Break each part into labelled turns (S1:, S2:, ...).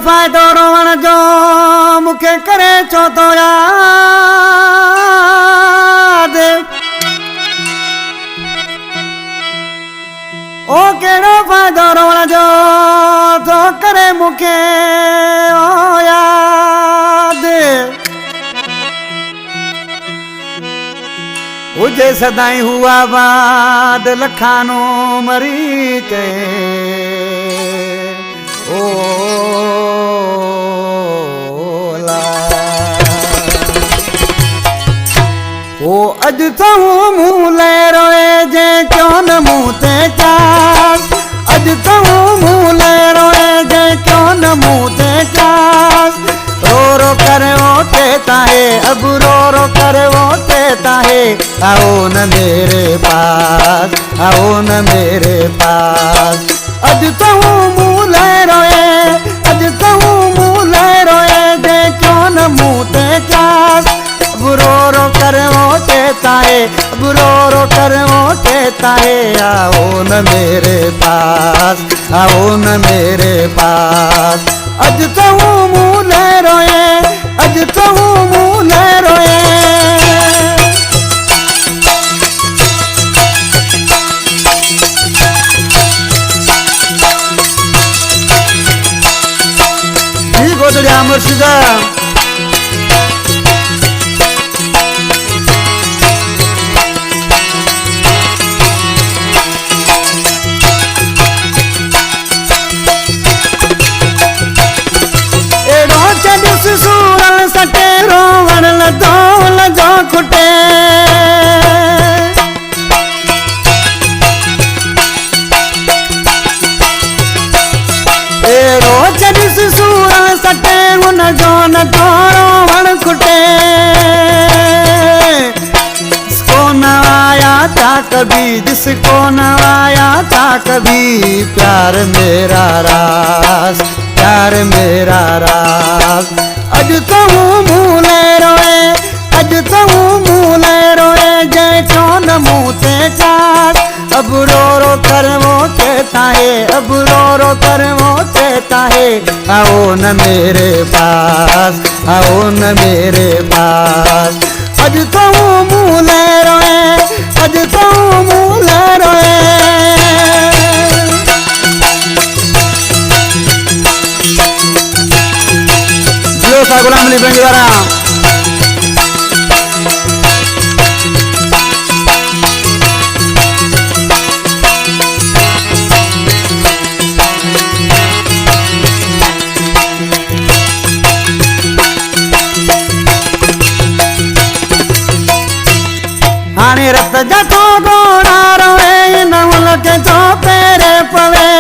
S1: फ़ाइदो रोवण जो मूंखे करे छो थो याद। ओ कहिड़ो फ़ाइदो रोवण जो थो करे मूंखे याद। हुजे सदाई हुआ बाद लखानो मरी चे ओ ला ओ अज तो मुँह ले रोए जे क्यों न मुँह ते चास। अज तो मुँह ले रोए जे क्यों न मुँह ते चास। रो रो कर वो कहता है अब रो रो कर वो कहता है आओ न मेरे पास आओ न मेरे पास। अज तो मुँह ले रोए अज तो मुँह ले रोए दे क्यों न मुँह ते चास। अब रो रो कर वो कहता है अब रो रो कर वो कहता है आओ न मेरे पास आओ न मेरे पास। अज तो मुँह ले रोए अज तो मुँह ले रोए। गोदड़िया मुर्शिदा एड़ो चढ़िस सूरल सटे रोवण लदो लजो खुटे। एड़ो चढ़िस सूरल सटे उन जो न थोरो वण खुटे। जिसको न आया था कभी जिसको न आया था कभी प्यार मेरा रास प्यार मेरा रास। अज तो मुँह ले रोए अज तो मुँह ले रोए जे क्यों न मुँह ते चास। अब रो रो कर वो कहता है अब रो रो कर वो कहता है आओ न मेरे पास आओ न मेरे पास। अज तो मुँह ले रोए अज तो मुँह ले रोए। जियो सा गुलाम अली बेंजवारा हाणे रत जतो गोड़ा रोए न उनके जो पेरे पवे।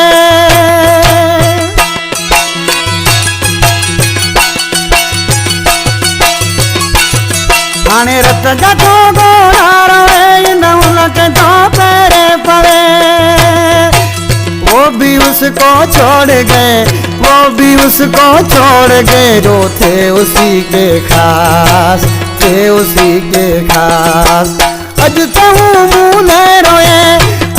S1: हाणे रत जतो गोड़ा रोए न उनके जो पेरे पवे। वो भी उसको छोड़ गए वो भी उसको छोड़ गए जो थे उसी के खास थे उसी के खास। अज तो मुँह ले रोए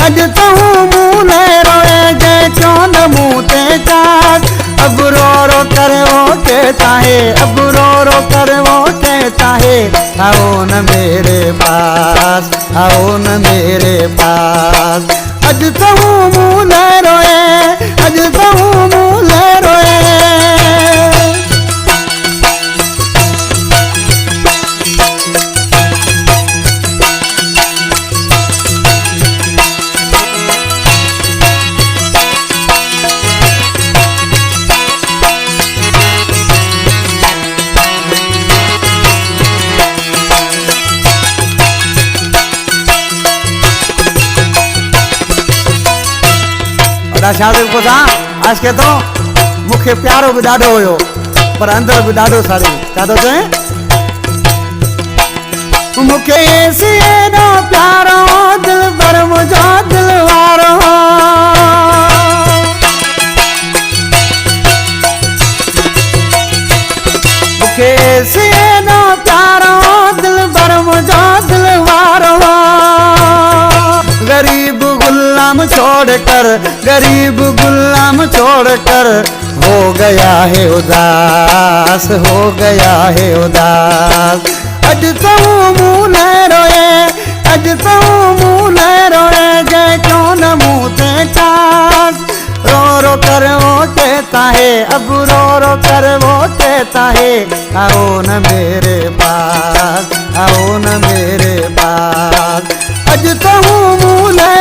S1: अज तो मुँह ले रोए जे क्यों न मुँह ते चास। अब रो रो कर वो कहता है अब रो रो कर वो कहता है आओ न मेरे पास आओ न मेरे पास। अज तो मुँह ले रोए अज तो मुँह ले रोए। शादी को आज के तो मुख्य प्यारो भी ॾाढो हुयो पर अंदर भी ॾाढो सारी ॾाढो चए मुखे ऐसी एॾो प्यारो दिल पर मुझो दिल वारो। मुखे ऐसी एॾो प्यारो दिल पर मुझो दिल वारो। गरीब गुलाम छोड़ कर गरीब गुलाम छोड़ कर हो गया है उदास, हो गया है उदास। अज तो मुँह न रोए, अज तो मुँह न रोए, जय क्यों न मुँह ते चास। रो रो कर वो कहता है, अब रो रो कर वो कहता है, आओ न मेरे पास, आओ न मेरे पास। अज तो मुँह न